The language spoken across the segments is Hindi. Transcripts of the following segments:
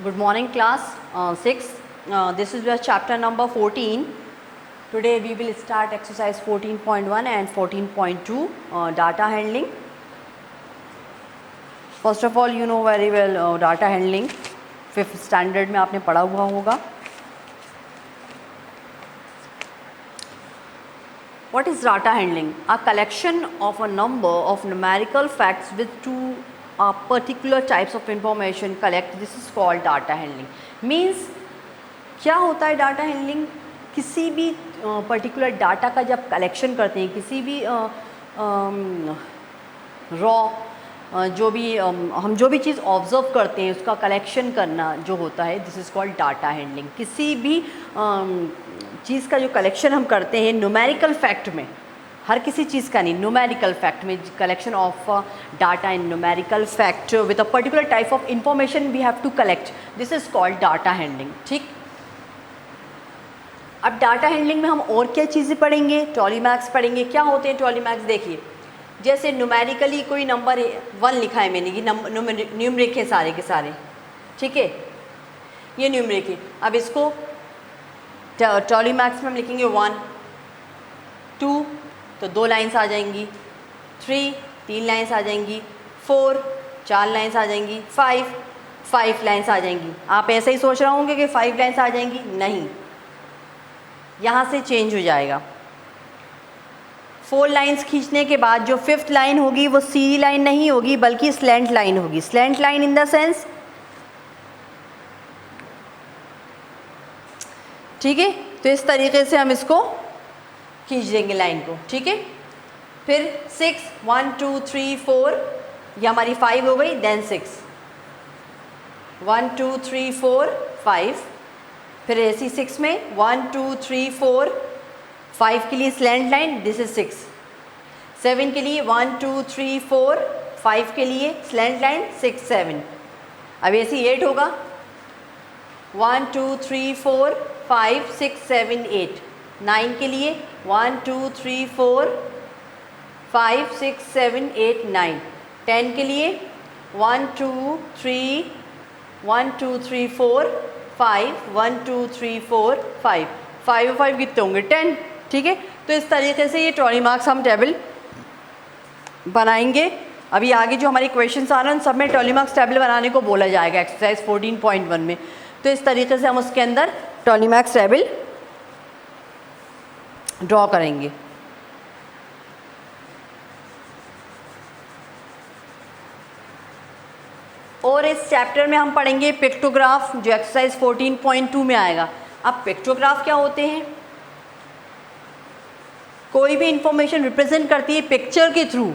Good morning class 6. This is your chapter number 14. Today we will start exercise 14.1 and 14.2 data handling. First of all, you know very well data handling. 5th standard में आपने पढ़ा हुआ होगा. What is data handling? A collection of a number of numerical facts with two particular types of information collect. This is called data handling. Means क्या होता है data handling? किसी भी particular data का जब collection करते हैं, किसी भी raw जो भी हम जो भी चीज़ ऑब्ज़र्व करते हैं उसका कलेक्शन करना जो होता है, this is called data handling. किसी भी चीज़ का जो कलेक्शन हम करते हैं न्यूमेरिकल फैक्ट में, हर किसी चीज़ का नहीं, न्यूमेरिकल फैक्ट में, collection of data in numerical fact with a particular type of information we have to collect, this is called data handling. ठीक. अब डाटा हैंडलिंग में हम और क्या चीज़ें पढ़ेंगे? ट्रॉली मैक्स पढ़ेंगे. क्या होते हैं ट्रॉली मैक्स? देखिए, जैसे न्यूमेरिकली कोई नंबर 1 लिखा है मैंने, ये न्यूमरिक है सारे के सारे. ठीक है, ये न्यूमरिक है. अब इसको ट्रॉली मैक्स में हम लिखेंगे 1, 2 तो 2 लाइन्स आ जाएंगी, 3 3 लाइन्स आ जाएंगी, 4 4 लाइन्स आ जाएंगी, 5 लाइन्स आ जाएंगी. आप ऐसे ही सोच रहे होंगे कि 5 लाइन्स आ जाएंगी, नहीं, यहाँ से चेंज हो जाएगा. 4 लाइन्स खींचने के बाद जो 5th लाइन होगी वो सीधी लाइन नहीं होगी बल्कि स्लैंट लाइन होगी. Slant line in the sense, ठीक है, तो इस तरीके से हम इसको खींच देंगे लाइन को. ठीक है, फिर 6 1 2 3 4 ये हमारी 5 हो गई, देन 6 1 2 3 4 5, फिर ऐसी 6 में 1 2 3 4 5 के लिए स्लैंट लाइन, दिस इज 6. 7 के लिए 1 2 3 4 5 के लिए स्लैंट लाइन 6 7. अब ऐसी 8 होगा 1 2 3 4 5 6 7 8. 9 के लिए 1 2 3 4 5 6 7 8 9. 10 के लिए 1 2 3 1 2 3 4 5 1 2 3 4 5 5 5 कितने होंगे? 10. ठीक है, तो इस तरीके से ये ट्रॉली मार्क्स हम टेबल बनाएंगे. अभी आगे जो हमारे क्वेश्चंस आ रहे हैं सब में ट्रॉली मार्क्स टेबल बनाने को बोला जाएगा एक्सरसाइज 14.1 में. तो इस तरीके से हम उसके अंदर ट्रॉली मार्क्स टेबल ड्रॉ करेंगे. और इस चैप्टर में हम पढ़ेंगे पिक्टोग्राफ जो एक्सरसाइज 14.2 में आएगा. अब पिक्टोग्राफ क्या होते हैं? कोई भी इंफॉर्मेशन रिप्रेजेंट करती है पिक्चर के थ्रू.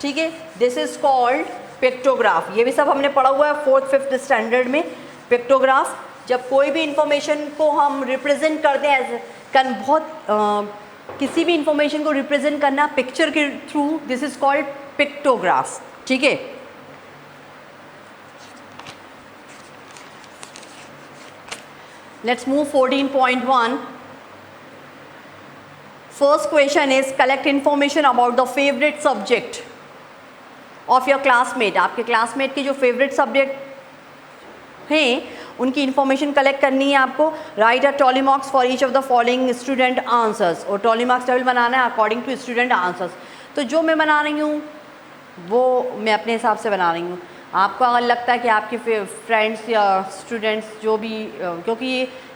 ठीक है, दिस इज कॉल्ड पिक्टोग्राफ. ये भी सब हमने पढ़ा हुआ है 4th 5th स्टैंडर्ड में. पिक्टोग्राफ जब कोई भी इंफॉर्मेशन को हम रिप्रेजेंट करते हैं किसी भी इंफॉर्मेशन को रिप्रेजेंट करना पिक्चर के through, this is called pictograph. ठीक है, let's move 14.1. First question is collect information about the favorite subject of your classmate. आपके classmate के जो favorite subject हैं उनकी information collect करनी है आपको. Write a trolley marks for each of the following student answers. और trolley marks table बनाना है according to student answers. तो जो मैं बना रही हूँ वो मैं अपने हिसाब से बना रही हूँ. आपको अगर लगता है कि आपके फ्रेंड्स या स्टूडेंट्स जो भी, क्योंकि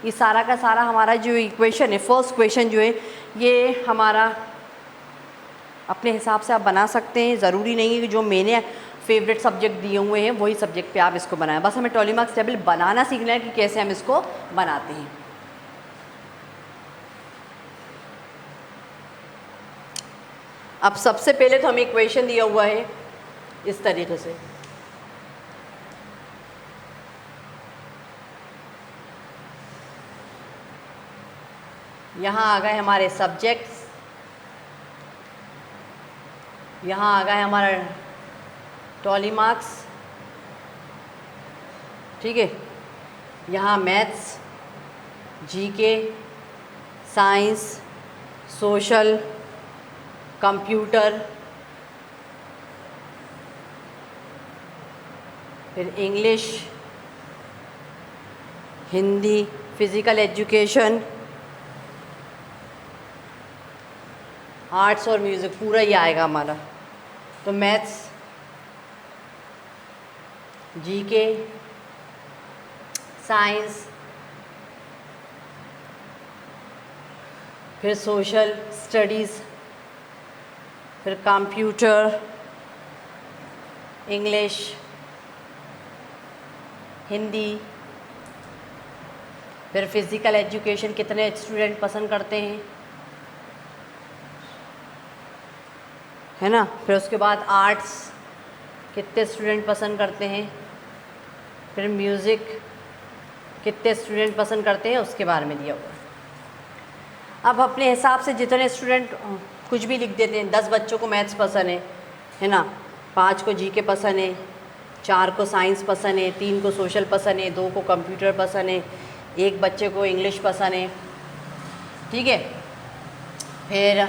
ये सारा का सारा हमारा जो इक्वेशन है, फर्स्ट क्वेश्चन जो है ये हमारा अपने हिसाब से आप बना सकते हैं. ज़रूरी नहीं है कि जो मैंने फेवरेट सब्जेक्ट दिए हुए हैं वही सब्जेक्ट पे आप इसको बनाएं. बस हमें ट्रॉली मार्क्स टेबल बनाना सीखना है कि कैसे हम इसको बनाते हैं. अब सबसे पहले तो हमें इक्वेशन दिया हुआ है इस तरीके से. यहाँ आ गए हमारे सब्जेक्ट्स, यहाँ आ गए हमारा ट्रॉली मार्क्स. ठीक है, यहाँ maths, GK, science, social, computer, फिर English, Hindi, physical education, arts और म्यूज़िक पूरा ही आएगा हमारा। तो मैथ्स, जीके, साइंस, फिर सोशल स्टडीज़, फिर कंप्यूटर, इंग्लिश, हिंदी, फिर फिज़िकल एजुकेशन कितने स्टूडेंट पसंद करते हैं, है ना। फिर उसके बाद आर्ट्स कितने स्टूडेंट पसंद करते हैं, फिर म्यूज़िक कितने स्टूडेंट पसंद करते हैं, उसके बारे में दिया हुआ। अब अपने हिसाब से जितने स्टूडेंट कुछ भी लिख देते हैं। 10 बच्चों को मैथ्स पसंद है ना, 5 को जीके पसंद है, 4 को साइंस पसंद है, 3 को सोशल पसंद है, 2 को कंप्यूटर पसंद है, 1 बच्चे को इंग्लिश पसंद है, ठीक है। फिर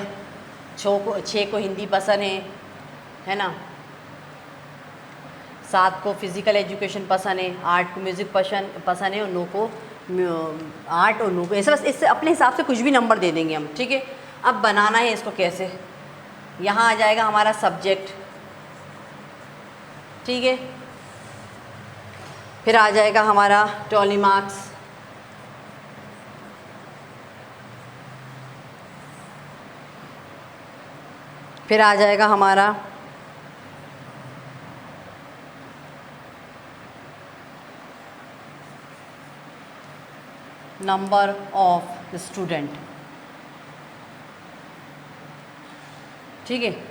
6 को हिंदी पसंद है ना, 7 को फिज़िकल एजुकेशन पसंद है, 8 को म्यूज़िक पसंद है और 9 को 8 और 9 को ऐसे, बस इससे अपने हिसाब से कुछ भी नंबर दे देंगे हम, ठीक है। अब बनाना है इसको कैसे, यहाँ आ जाएगा हमारा सब्जेक्ट, ठीक है। फिर आ जाएगा हमारा टॉली मार्क्स, फिर आ जाएगा हमारा नंबर ऑफ स्टूडेंट, ठीक है।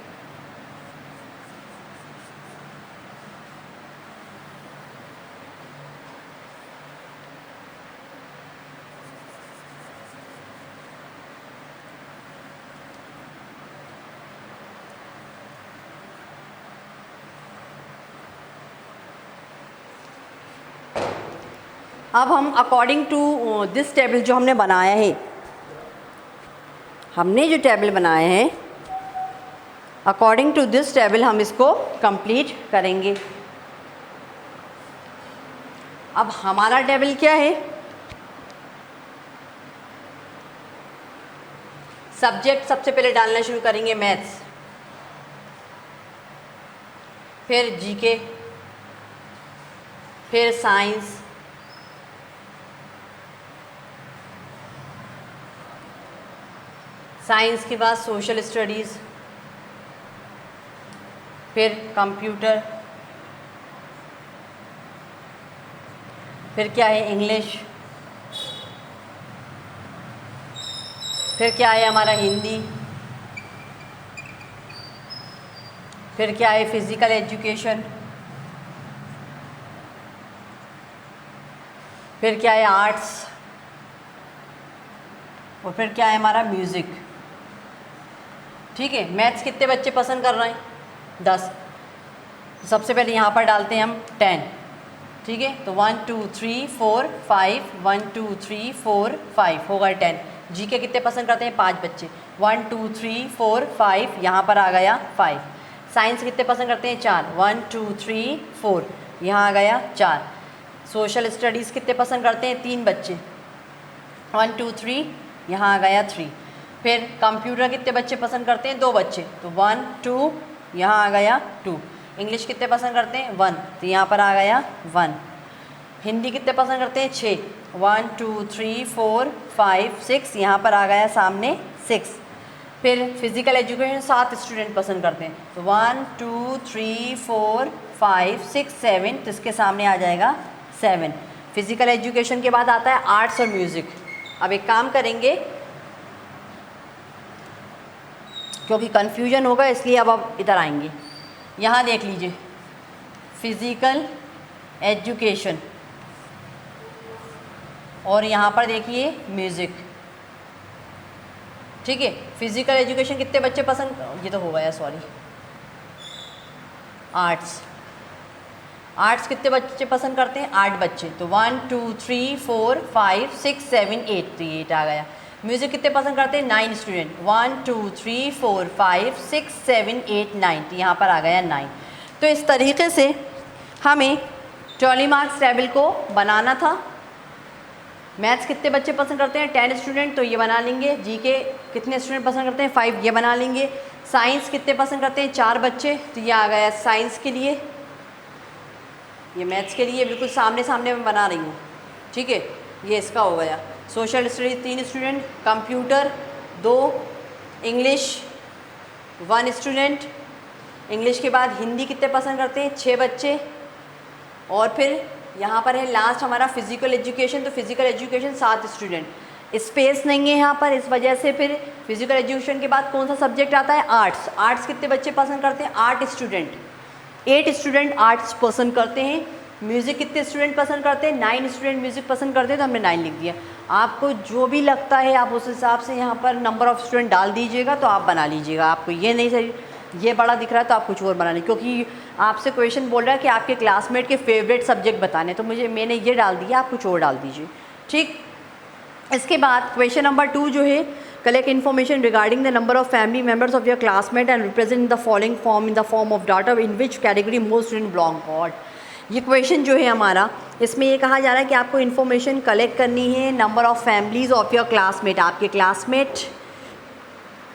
अब हम अकॉर्डिंग टू दिस टेबल जो हमने बनाया है, हमने जो टेबल बनाए हैं अकॉर्डिंग टू दिस टेबल हम इसको कंप्लीट करेंगे। अब हमारा टेबल क्या है, सब्जेक्ट सबसे पहले डालना शुरू करेंगे मैथ्स, फिर जीके, फिर साइंस, साइंस के बाद सोशल स्टडीज़, फिर कंप्यूटर, फिर क्या है इंग्लिश, फिर क्या है हमारा हिंदी, फिर क्या है फिज़िकल एजुकेशन, फिर क्या है आर्ट्स, और फिर क्या है हमारा म्यूज़िक, ठीक है। मैथ्स कितने बच्चे पसंद कर रहे हैं, 10। सबसे पहले यहाँ पर डालते हैं हम 10, ठीक है। तो 1 2 3 4 5, 1 2 3 4 5 होगा 10। जीके कितने पसंद करते हैं, 5 बच्चे, 1 2 3 4 5, यहाँ पर आ गया 5। साइंस कितने पसंद करते हैं, 4, 1 2 3 4, यहाँ आ गया 4। सोशल स्टडीज़ कितने पसंद करते हैं, 3 बच्चे, 1 2 3, यहाँ आ गया 3। फिर कंप्यूटर कितने बच्चे पसंद करते हैं, 2 बच्चे, तो 1 2, यहाँ आ गया 2। इंग्लिश कितने पसंद करते हैं, 1, तो यहाँ पर आ गया 1। हिंदी कितने पसंद करते हैं, 6, 1 2 3 4 5 6, यहाँ पर आ गया सामने 6। फिर फिज़िकल एजुकेशन 7 स्टूडेंट पसंद करते हैं, तो 1 2 3 4 5 6 7, तो इसके सामने आ जाएगा 7। फिज़िकल एजुकेशन के बाद आता है आर्ट्स और म्यूज़िक। अब एक काम करेंगे, क्योंकि कन्फ्यूजन होगा इसलिए अब आप इधर आएंगे। यहाँ देख लीजिए फिज़िकल एजुकेशन, और यहाँ पर देखिए म्यूज़िक, ठीक है। फिज़िकल एजुकेशन कितने बच्चे पसंद, ये तो हो गया सॉरी, आर्ट्स, आर्ट्स कितने बच्चे पसंद करते हैं, 8 बच्चे, तो 1 2 3 4 5 6 7 8, तो 8 आ गया। म्यूज़िक कितने पसंद करते हैं, 9 स्टूडेंट, 1 2 3 4 5 6 7 8 9, तो यहाँ पर आ गया 9। तो इस तरीके से हमें टॉली मार्क्स टेबल को बनाना था, मैथ्स कितने बच्चे पसंद करते हैं? 10 स्टूडेंट, तो ये बना लेंगे। जीके कितने स्टूडेंट पसंद करते हैं? 5, ये बना लेंगे। साइंस कितने पसंद करते हैं? 4 बच्चे, तो ये आ गया साइंस के लिए। ये मैथ्स के लिए बिल्कुल सामने सामने मैं बना रही हूँ, ठीक है। ये इसका हो गया। Social studies 3 student, computer 2, English 1 student. English के बाद हिंदी कितने पसंद करते हैं? 6 बच्चे। और फिर यहाँ पर है लास्ट हमारा फिज़िकल एजुकेशन, तो फिज़िकल एजुकेशन 7 स्टूडेंट। स्पेस नहीं है यहाँ पर, इस वजह से फिर फिज़िकल एजुकेशन के बाद कौन सा सब्जेक्ट आता है? आर्ट्स। आर्ट्स कितने बच्चे पसंद करते हैं? 8 स्टूडेंट। 8 स्टूडेंट आर्ट्स पसंद करते हैं। म्यूज़िक कितने स्टूडेंट पसंद करते हैं? 9 स्टूडेंट म्यूज़िक पसंद करते हैं, तो हमने 9 लिख दिया। आपको जो भी लगता है आप उस हिसाब से यहाँ पर नंबर ऑफ़ स्टूडेंट डाल दीजिएगा, तो आप बना लीजिएगा। आपको ये नहीं सही, ये बड़ा दिख रहा है तो आप कुछ और बना लें, क्योंकि आपसे क्वेश्चन बोल रहा है कि आपके क्लासमेट के फेवरेट सब्जेक्ट बताने, तो मैंने ये डाल दिया, आप कुछ और डाल दीजिए, ठीक। इसके बाद क्वेश्चन नंबर 2 जो है, collect information regarding the number of family members of your classmate and represent the following form in the form of data in which category most student belong for. ये क्वेश्चन जो है हमारा, इसमें ये कहा जा रहा है कि आपको इन्फॉर्मेशन कलेक्ट करनी है number of families of your classmate. आपके क्लासमेट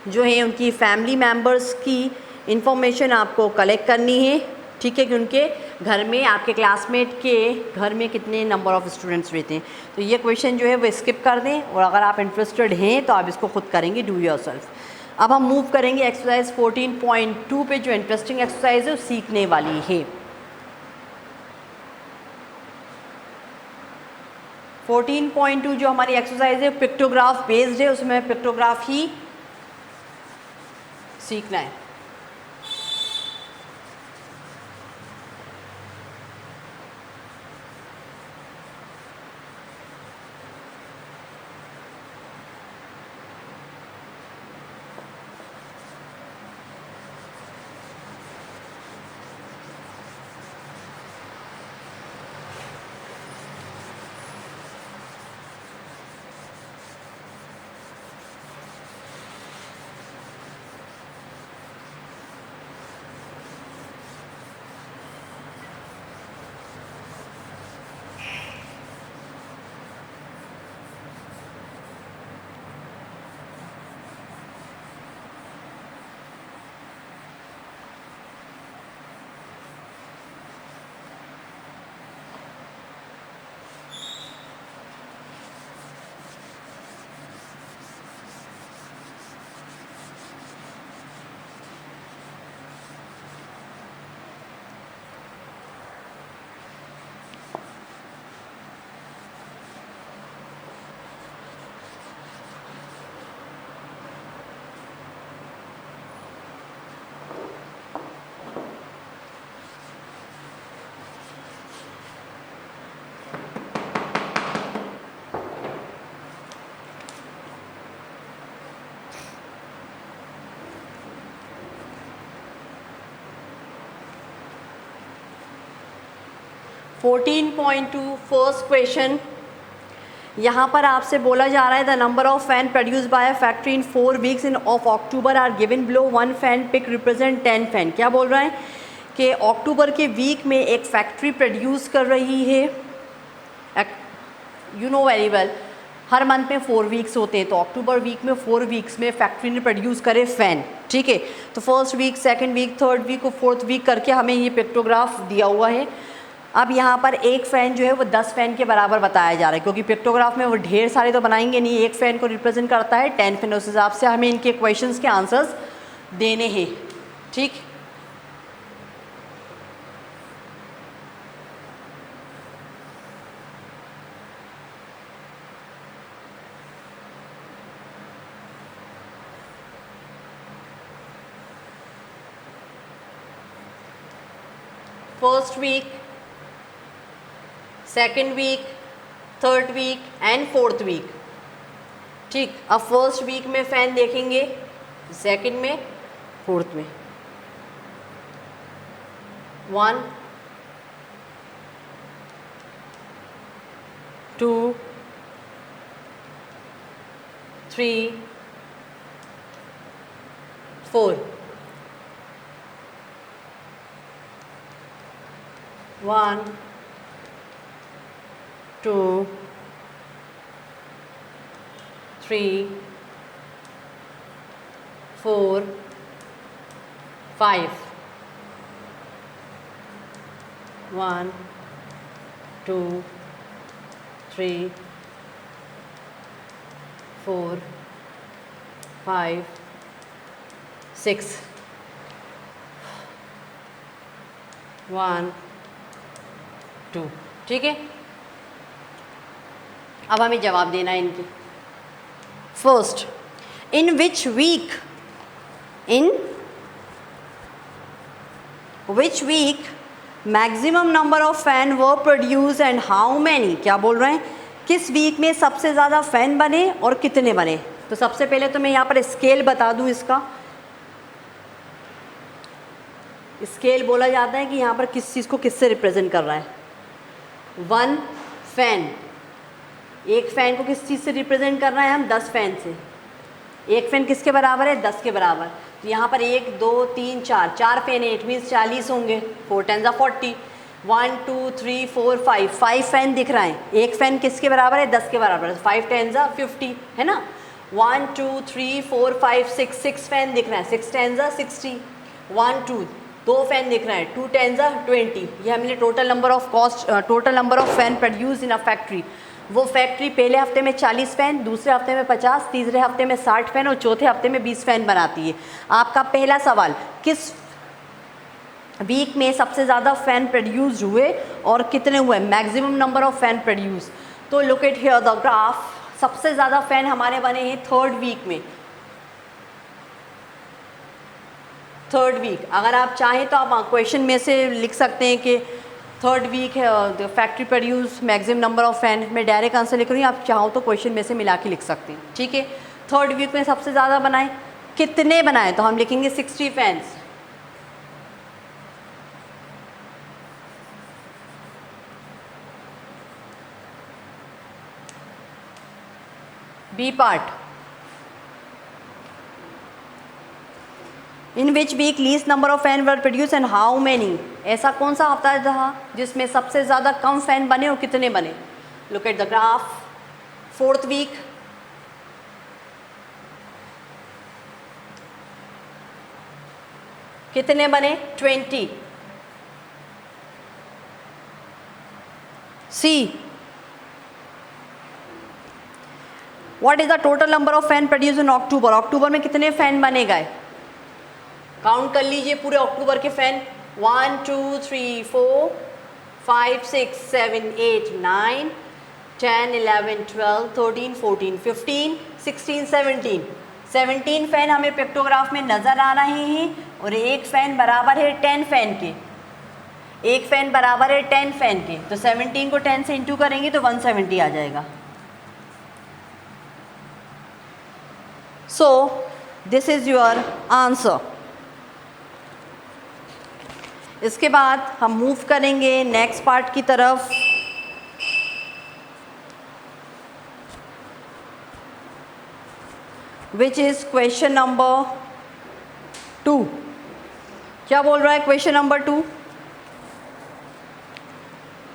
जो है उनकी फैमिली मेम्बर्स की इन्फॉर्मेशन आपको कलेक्ट करनी है, ठीक है, कि उनके घर में, आपके क्लासमेट के घर में कितने नंबर ऑफ़ स्टूडेंट्स रहते हैं। तो ये क्वेश्चन जो है वो स्किप कर दें, और अगर आप इंटरेस्टेड हैं तो आप इसको खुद करेंगे, डू योरसेल्फ। अब हम मूव करेंगे एक्सरसाइज 14.2 पे, जो इंटरेस्टिंग एक्सरसाइज है वो सीखने वाली है। 14.2 जो हमारी एक्सरसाइज है पिक्टोग्राफ बेस्ड है, उसमें पिक्टोग्राफ ही सीखना है। Fourteen point two first question, यहाँ पर आपसे बोला जा रहा है the number of fan produce by a factory in 4 weeks in of October are given below 1 fan pic represent 10 fan. क्या बोल रहा है कि अक्टूबर के वीक में एक फैक्ट्री प्रोड्यूस कर रही है, you know very well, her month में 4 वीक्स होते हैं, तो अक्टूबर वीक में 4 वीक्स में फैक्ट्री ने प्रोड्यूस करे फ़ैन, ठीक है। तो first week, second week, third week और फोर्थ वीक करके हमें ये पिक्टोग्राफ दिया हुआ है। अब यहाँ पर एक फ़ैन जो है वो 10 फ़ैन के बराबर बताया जा रहा है, क्योंकि पिक्टोग्राफ में वो ढेर सारे तो बनाएंगे नहीं, एक फ़ैन को रिप्रेजेंट करता है 10 फैन, उस हिसाब से हमें इनके क्वेश्चंस के आंसर्स देने हैं, ठीक। First week, second week, third week and fourth week, ठीक। अब फर्स्ट वीक में फ़ैन देखेंगे, सेकेंड में, फोर्थ में 1 2 3 4 1 2 3 4 5 1 2 3 4 5 6 1 2। ठीक है, अब हमें जवाब देना है इनके। First, in which week maximum number of fan were produce and how many. क्या बोल रहे हैं, किस वीक में सबसे ज़्यादा फैन बने और कितने बने। तो सबसे पहले तो मैं यहाँ पर स्केल बता दूँ इसका। स्केल बोला जाता है कि यहाँ पर किस चीज़ को किससे रिप्रेजेंट कर रहा है। 1 फैन, एक फ़ैन को किस चीज़ से रिप्रेजेंट कर रहा है हम, 10 फैन से। एक फ़ैन किसके बराबर है, 10 के बराबर। तो यहाँ पर 1 2 3 4, 4 फैन है, इट मीन्स 40 होंगे। 4 10 40, 1 2 3 4 5, 5 फैन दिख रहा है। एक फ़ैन किसके बराबर है, 10 के बराबर है। 5 10 50 है ना। 1 2 3 4 5 6, 6 फैन दिख रहा है। 6 10 60, 1 2, 2 फैन दिख रहा है। 2 10 20। ये हमने total number of fan produce in a factory. वो फैक्ट्री पहले हफ्ते में 40 फ़ैन, दूसरे हफ्ते में 50, तीसरे हफ्ते में 60 फ़ैन और चौथे हफ्ते में 20 फ़ैन बनाती है। आपका पहला सवाल, किस वीक में सबसे ज़्यादा फ़ैन प्रोड्यूस हुए और कितने हुए, maximum number of fan produce. तो look at here the graph. सबसे ज़्यादा फ़ैन हमारे बने हैं 3rd वीक में। 3rd वीक, अगर आप चाहें तो आप क्वेश्चन में से लिख सकते हैं कि 3rd वीक है factory produce maximum number of fan. मैं डायरेक्ट आंसर लिख रही हूँ, आप चाहो तो क्वेश्चन में से मिला के लिख सकते हैं। ठीक है, 3rd वीक में सबसे ज़्यादा बनाए, कितने बनाए, तो हम लिखेंगे 60 fans. B part, in which week least number of fan were produce and how many. ऐसा कौन सा हफ्ता था जिसमें सबसे ज़्यादा कम फैन बने और कितने बने। Look at the graph. 4th week, कितने बने, 20। See, what is the total number of fan produce in October. October में कितने फैन बने गए, काउंट कर लीजिए पूरे अक्टूबर के फैन। 1 2 3 4 5 6 7 8 9 10 11 12 13 14 15 16 17, 17 फैन हमें पिक्टोग्राफ में नज़र आ रहे हैं और एक फ़ैन बराबर है 10 फैन के। एक फ़ैन बराबर है 10 फैन के, तो 17 को 10 से इंटू करेंगे तो 170 आ जाएगा। So this is your answer. इसके बाद हम मूव करेंगे नेक्स्ट पार्ट की तरफ। Which is question number 2। क्या बोल रहा है question number 2,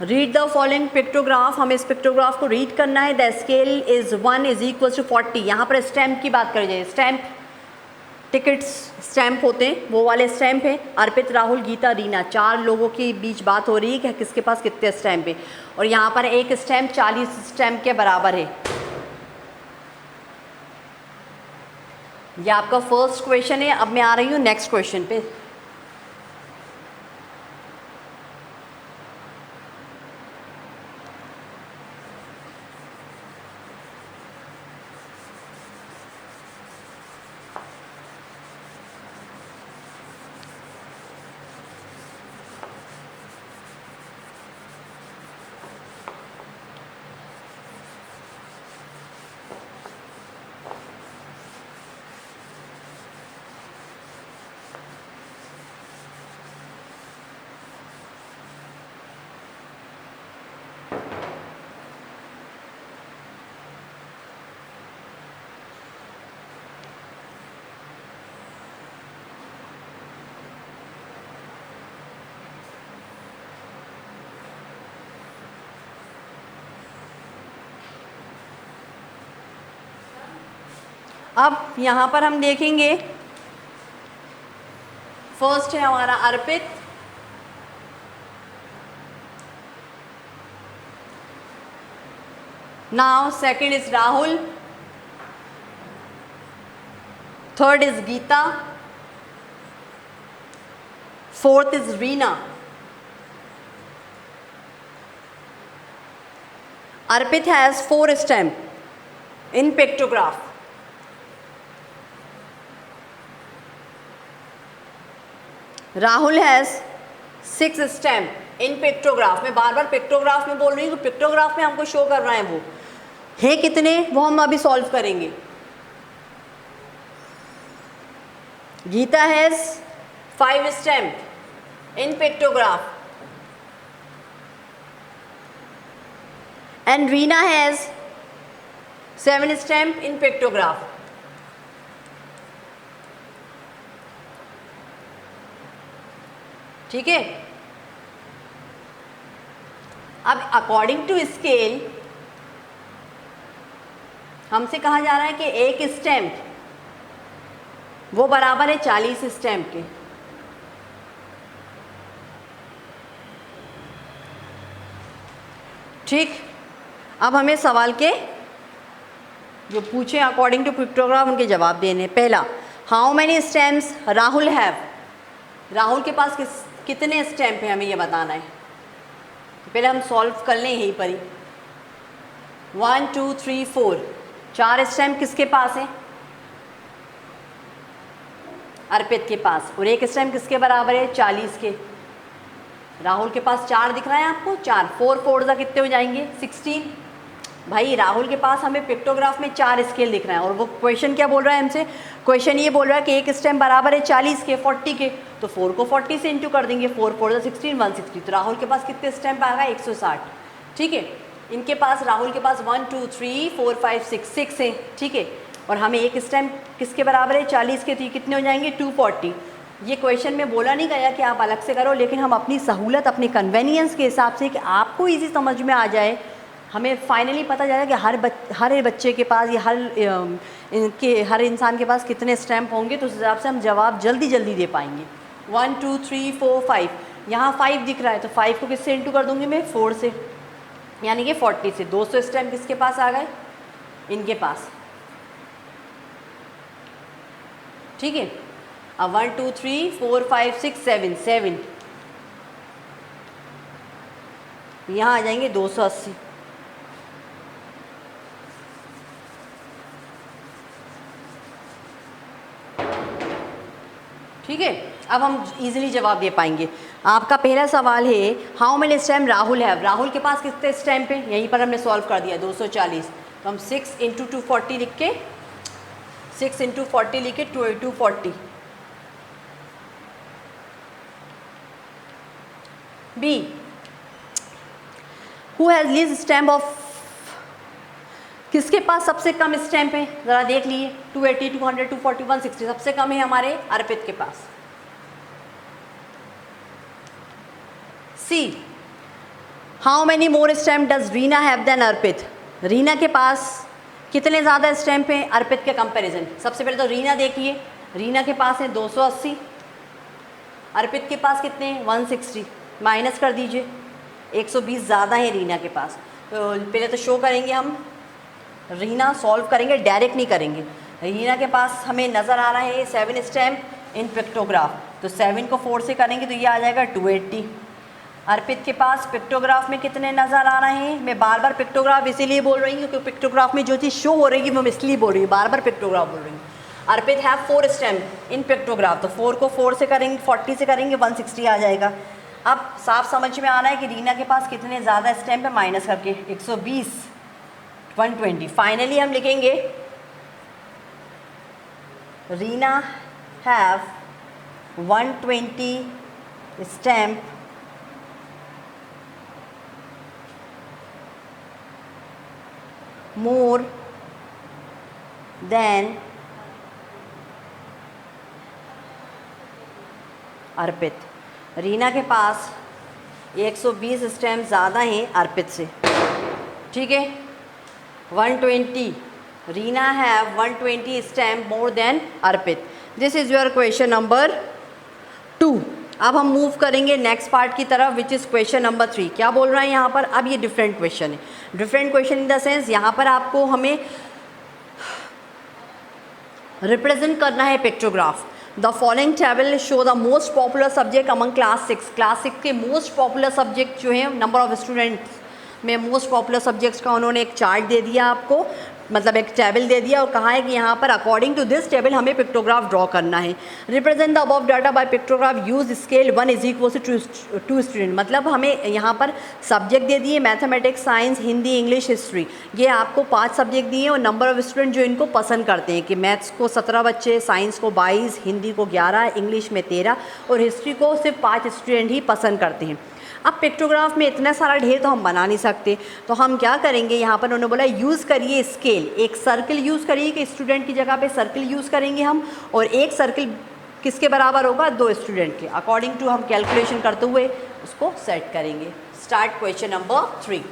read the following pictograph. हमें इस पिक्टोग्राफ को रीड करना है। The scale is 1 is equal to 40। यहाँ पर स्टैम्प की बात करी जाए, स्टैम्प टिकट्स स्टैम्प होते हैं, वो वाले स्टैम्प हैं। अर्पित, राहुल, गीता, रीना, 4 लोगों के बीच बात हो रही है कि किसके पास कितने स्टैम्प है। और यहाँ पर एक स्टैम्प 40 स्टैम्प के बराबर है। यह आपका फर्स्ट क्वेश्चन है। अब मैं आ रही हूँ नेक्स्ट क्वेश्चन पे। अब यहाँ पर हम देखेंगे, फर्स्ट है हमारा Arpit, now second is Rahul, third is Geeta, fourth is Reena. Arpit has 4 stamp in pictograph. Rahul has 6 stamp in pictograph. मैं बार बार पिक्टोग्राफ में बोल रही हूँ, तो पिक्टोग्राफ में हमको शो कर रहा है वो है कितने, वो हम अभी सॉल्व करेंगे. Gita has 5 stamp in pictograph. And Reena has 7 stamp in pictograph. ठीक है. अब अकॉर्डिंग टू स्केल हमसे कहा जा रहा है कि एक स्टैम्प वो बराबर है 40 स्टैम्प के. ठीक. अब हमें सवाल के जो पूछे अकॉर्डिंग टू पिक्टोग्राफ उनके जवाब देने. पहला, how many stamps Rahul have. Rahul के पास कितने स्टैम्प हैं हमें ये बताना है. तो पहले हम सॉल्व कर लें यहीं पर ही. 1 2 3 4, 4 स्टैम्प किसके पास है, अर्पित के पास. और एक स्टैम्प किसके बराबर है, 40 के. राहुल के पास 4 दिख रहा है आपको, 4 4 4 जा कितने हो जाएंगे, 16. भाई राहुल के पास हमें पिक्टोग्राफ में 4 स्केल दिख रहा है और वो क्वेश्चन क्या बोल रहा है हमसे, क्वेश्चन ये बोल रहा है कि एक स्टैम्प बराबर है 40 के, 40 के. तो 4 को 40 से इंटू कर देंगे, 4 4 16, 160. तो राहुल के पास कितने स्टैम्प आएगा, 160. ठीक है. इनके पास, राहुल के पास 1 2 3 4 5 6 है. ठीक है. और हमें एक स्टैम्प किसके बराबर है, 40 के. तो ये कितने हो जाएंगे, 240. ये क्वेश्चन में बोला नहीं गया कि आप अलग से करो, लेकिन हम अपनी सहूलत, अपने कन्वेनियंस के हिसाब से, कि आपको इजी समझ में आ जाए, हमें फाइनली पता जाएगा कि हर बच्चे के पास या हर इंसान के पास कितने स्टैम्प होंगे. तो उस हिसाब से हम जवाब जल्दी जल्दी दे पाएंगे. 1 2 3 4 5, यहाँ 5 दिख रहा है तो 5 को किससे इंटू कर दूंगी मैं, 4 से, यानी कि 40 से. 200 स्टैम्प किसके पास आ गए, इनके पास. ठीक है. अब 1 2 3 4 5 6 7 7, यहाँ आ जाएंगे 280. ठीक है. अब हम इजीली जवाब दे पाएंगे. आपका पहला सवाल है, हाउ मेनी स्टैम्प राहुल है. राहुल के पास कितने स्टैम्प हैं, यहीं पर हमने सॉल्व कर दिया, 240. तो हम 6 इंटू 240 लिख के, 6 इंटू 40 लिख के 240. B, who has least stamp of. किसके पास सबसे कम स्टैम्प है, ज़रा देख लीजिए. 280 200 240 160, सबसे कम है हमारे अर्पित के पास. See, how many more stamp does Reena have than Arpit. Reena के पास कितने ज़्यादा स्टैम्प हैं अर्पित के कंपैरिजन. सबसे पहले तो रीना देखिए, रीना के पास है 280, अर्पित के पास कितने हैं, 160. माइनस कर दीजिए, 120 ज़्यादा है रीना के पास. तो पहले तो शो करेंगे हम, रीना सॉल्व करेंगे, डायरेक्ट नहीं करेंगे. रीना के पास हमें नज़र आ रहा है 7 स्टैम्प इन पिक्टोग्राफ. तो 7 को 4 से करेंगे तो ये आ जाएगा 280. अर्पित के पास पिक्टोग्राफ में कितने नज़र आ रहे हैं. मैं बार बार पिक्टोग्राफ इसीलिए बोल रही हूँ क्योंकि पिक्टोग्राफ में जो चीज़ शो हो रही है वो मैं इसलिए बोल रही हूँ, बार बार पिक्टोग्राफ बोल रही हूँ. अर्पित हैव 4 स्टैम्प इन पिक्टोग्राफ. तो 4 को 4 से करेंगे, 40 से करेंगे, 160 आ जाएगा. अब साफ समझ में आ रहा है कि रीना के पास कितने ज़्यादा स्टैम्प है, माइनस करके 120 120. फाइनली हम लिखेंगे Reena have 120 stamp more than अर्पित. रीना के पास 120 स्टैम्प ज़्यादा हैं अर्पित से. ठीक है. 120 Reena have 120 stamp more than Arpit. This is your question number 2। अब हम मूव करेंगे नेक्स्ट पार्ट की तरफ विच इज़ क्वेश्चन नंबर 3। क्या बोल रहा है यहाँ पर? अब ये डिफरेंट क्वेश्चन है। Different question in the sense यहाँ पर आपको हमें रिप्रेजेंट करना है pictograph. The following table show the most popular subject among class 6। Class 6 के मोस्ट पॉपुलर सब्जेक्ट जो है, नंबर ऑफ स्टूडेंट्स में मोस्ट पॉपुलर सब्जेक्ट्स का उन्होंने एक चार्ट दे दिया आपको, मतलब एक टेबल दे दिया और कहा है कि यहाँ पर अकॉर्डिंग टू दिस टेबल हमें पिक्टोग्राफ ड्रॉ करना है। Represent the above data by pictograph, use scale 1 is equal to 2 student. मतलब हमें यहाँ पर सब्जेक्ट दे दिए mathematics, science, Hindi, English, history. ये आपको 5 सब्जेक्ट दिए और नंबर ऑफ स्टूडेंट जो इनको पसंद करते हैं कि मैथ्स को 17 बच्चे, साइंस को 22, हिंदी को 11, इंग्लिश में 13 और हिस्ट्री को सिर्फ 5 स्टूडेंट ही पसंद करते हैं। अब पिक्टोग्राफ में इतना सारा ढेर तो हम बना नहीं सकते, तो हम क्या करेंगे, यहाँ पर उन्होंने बोला यूज़ करिए स्केल। एक सर्कल यूज़ करिए कि स्टूडेंट की जगह पे सर्कल यूज़ करेंगे हम, और एक सर्कल किसके बराबर होगा? 2 स्टूडेंट के। अकॉर्डिंग टू हम कैलकुलेशन करते हुए उसको सेट करेंगे। Start question number 3।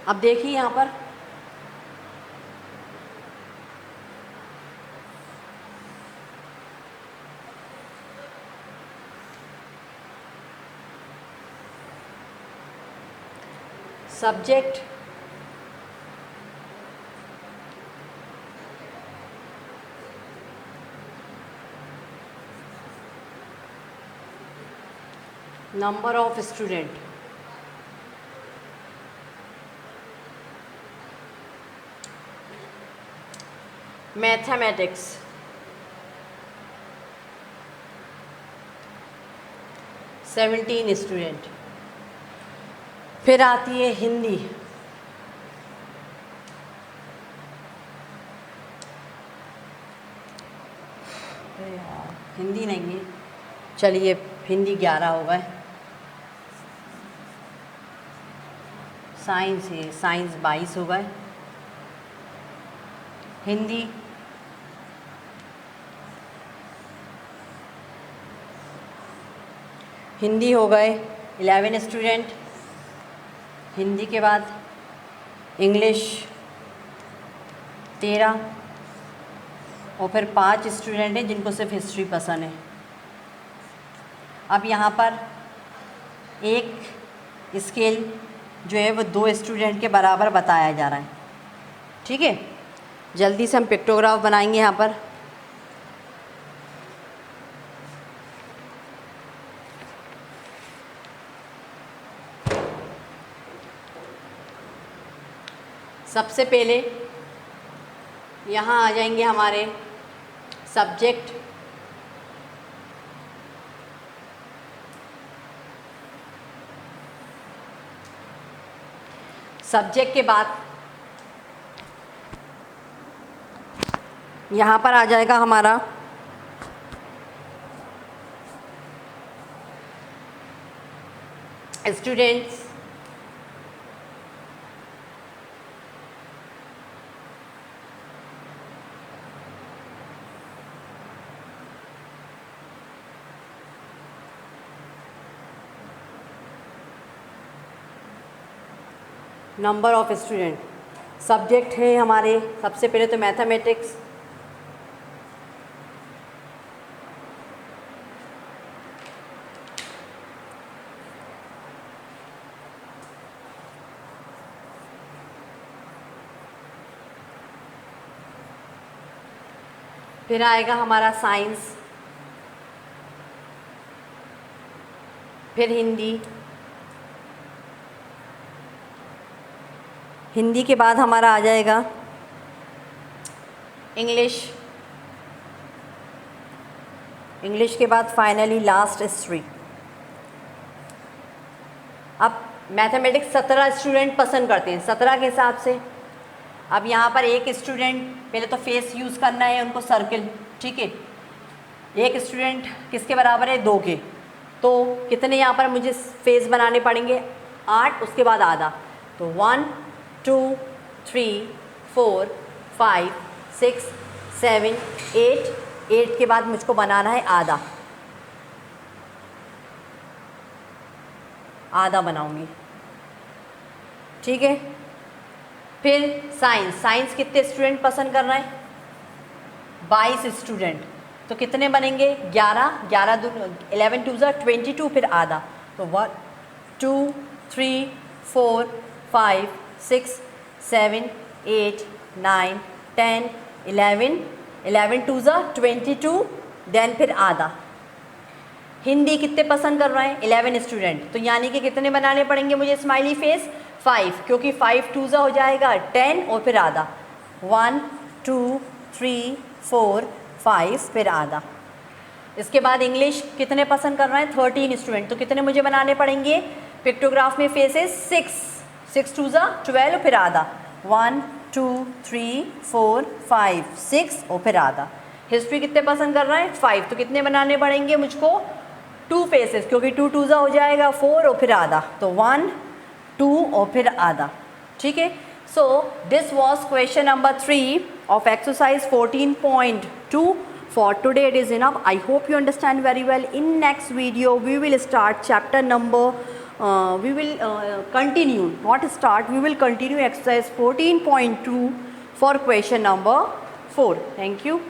अब देखिए यहाँ पर subject number of student, mathematics, seventeen student. फिर आती है हिंदी, हिंदी नहीं है, चलिए हिंदी 11 हो गए। साइंस है, साइंस 22 हो गए। हिंदी हिंदी हो गए 11 स्टूडेंट। हिंदी के बाद इंग्लिश 13 और फिर 5 स्टूडेंट हैं जिनको सिर्फ हिस्ट्री पसंद है। अब यहाँ पर एक स्केल जो है वो 2 स्टूडेंट के बराबर बताया जा रहा है। ठीक है, जल्दी से हम पिक्टोग्राफ बनाएंगे यहाँ पर। सबसे पहले यहाँ आ जाएंगे हमारे सब्जेक्ट, सब्जेक्ट के बाद यहाँ पर आ जाएगा हमारा students, number of student. Subject है हमारे सबसे पहले तो मैथमेटिक्स, फिर आएगा हमारा साइंस, फिर हिंदी, हिंदी के बाद हमारा आ जाएगा इंग्लिश, इंग्लिश के बाद फाइनली लास्ट हिस्ट्री। अब मैथमेटिक्स 17 स्टूडेंट पसंद करते हैं, 17 के हिसाब से अब यहाँ पर एक स्टूडेंट, पहले तो फेस यूज़ करना है उनको, सर्किल, ठीक है। एक स्टूडेंट किसके बराबर है, 2 के, तो कितने यहाँ पर मुझे फेस बनाने पड़ेंगे, 8, उसके बाद आधा, तो 1 2 3 4 5 6 7 8 के बाद मुझको बनाना है आधा, आधा बनाऊंगी, ठीक है। फिर साइंस, साइंस कितने स्टूडेंट पसंद कर रहे हैं, 22 स्टूडेंट, तो कितने बनेंगे, 11, 11 2 22, फिर आधा, तो 1 2 3 4 5 6 7 8 9 10 11 2 22, देन फिर आधा। हिंदी कितने पसंद कर रहे हैं, 11 स्टूडेंट, तो यानी कि कितने बनाने पड़ेंगे मुझे स्माइली फेस, 5, क्योंकि 5 2 हो जाएगा 10 और फिर आधा, 1 2 3 4 5 फिर आधा। इसके बाद इंग्लिश कितने पसंद कर रहे हैं, 13 स्टूडेंट, तो कितने मुझे बनाने पड़ेंगे पिक्टोग्राफ में फेसेस, 6 2 12 फिर आधा, 1 2 3 4 5 6 और फिर आधा। हिस्ट्री कितने पसंद कर रहे हैं, 5, तो कितने बनाने पड़ेंगे मुझको, 2 फेसेस, क्योंकि 2 2 हो जाएगा 4 और फिर आधा, तो 1 2 और फिर आधा, ठीक है। So this was question number 3 of exercise 14.2. For today it is enough. I hope you understand very well. In next video we will start chapter number we will continue, not start, we will continue exercise 14.2 for question number 4. Thank you.